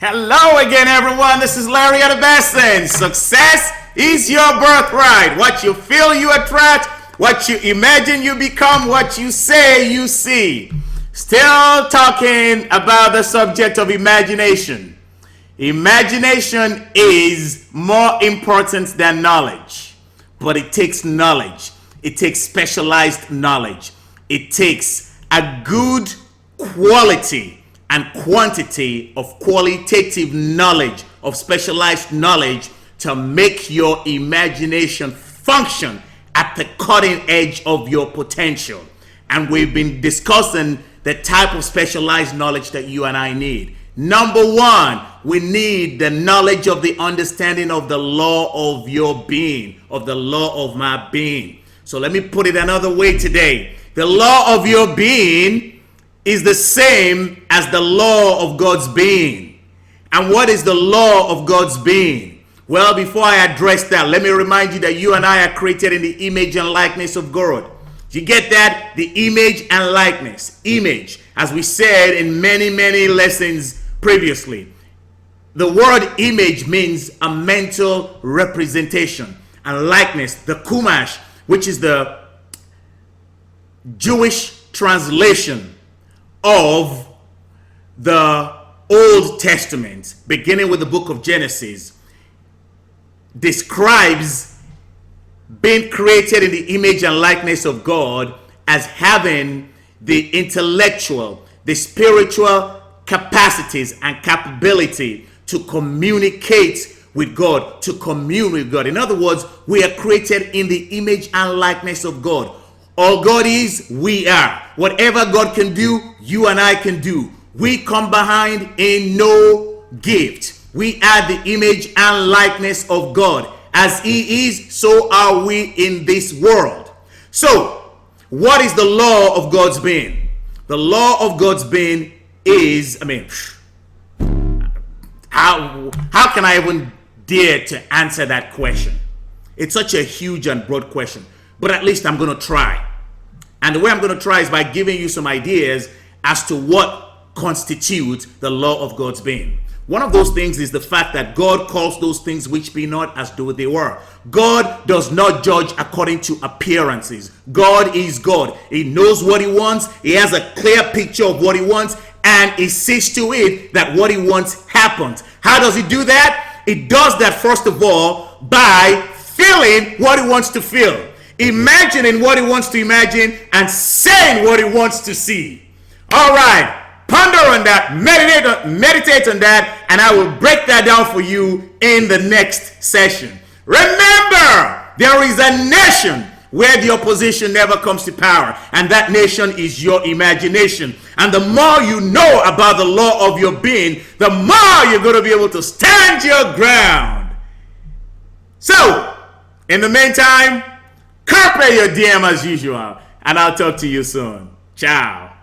Hello again, everyone. This is Larry Adabassan. Success is your birthright. What you feel, you attract. What you imagine, you become. What you say, you see. Still talking about the subject of imagination. Imagination is more important than knowledge, but it takes knowledge. It takes specialized knowledge. It takes a good quality and quantity of qualitative knowledge, of specialized knowledge, to make your imagination function at the cutting edge of your potential. And we've been discussing the type of specialized knowledge that you and I need. Number one, we need the knowledge of the understanding of the law of your being, of the law of my being. So let me put it another way today. The law of your being is the same as the law of God's being. And what is the law of God's being? Well, before I address that, let me remind you that you and I are created in the image and likeness of God. You get that? The image and likeness. Image, as we said in many lessons previously. The word image means a mental representation. And likeness, the Chumash, which is the Jewish translation of the Old Testament, beginning with the book of Genesis, describes being created in the image and likeness of God as having the intellectual, the spiritual capacities and capability to communicate with God, to commune with God. In other words, we are created in the image and likeness of God. All God is, we are. Whatever God can do, you and I can do. We come behind in no gift. We are the image and likeness of God. As He is, so are we in this world. So, what is the law of God's being? The law of God's being is, how can I even dare to answer that question? It's such a huge and broad question, but at least I'm going to try. And the way I'm going to try is by giving you some ideas as to what constitutes the law of God's being. One of those things is the fact that God calls those things which be not as though they were. God does not judge according to appearances. God is God. He knows what He wants. He has a clear picture of what He wants, and He sees to it that what He wants happens. How does He do that? He does that, first of all, by feeling what He wants to feel, imagining what He wants to imagine, and saying what He wants to see. All right. Ponder on that, meditate on that, and I will break that down for you in the next session. Remember, there is a nation where the opposition never comes to power, and that nation is your imagination. And the more you know about the law of your being, the more you're going to be able to stand your ground. So, in the meantime, carpe your diem as usual, and I'll talk to you soon. Ciao.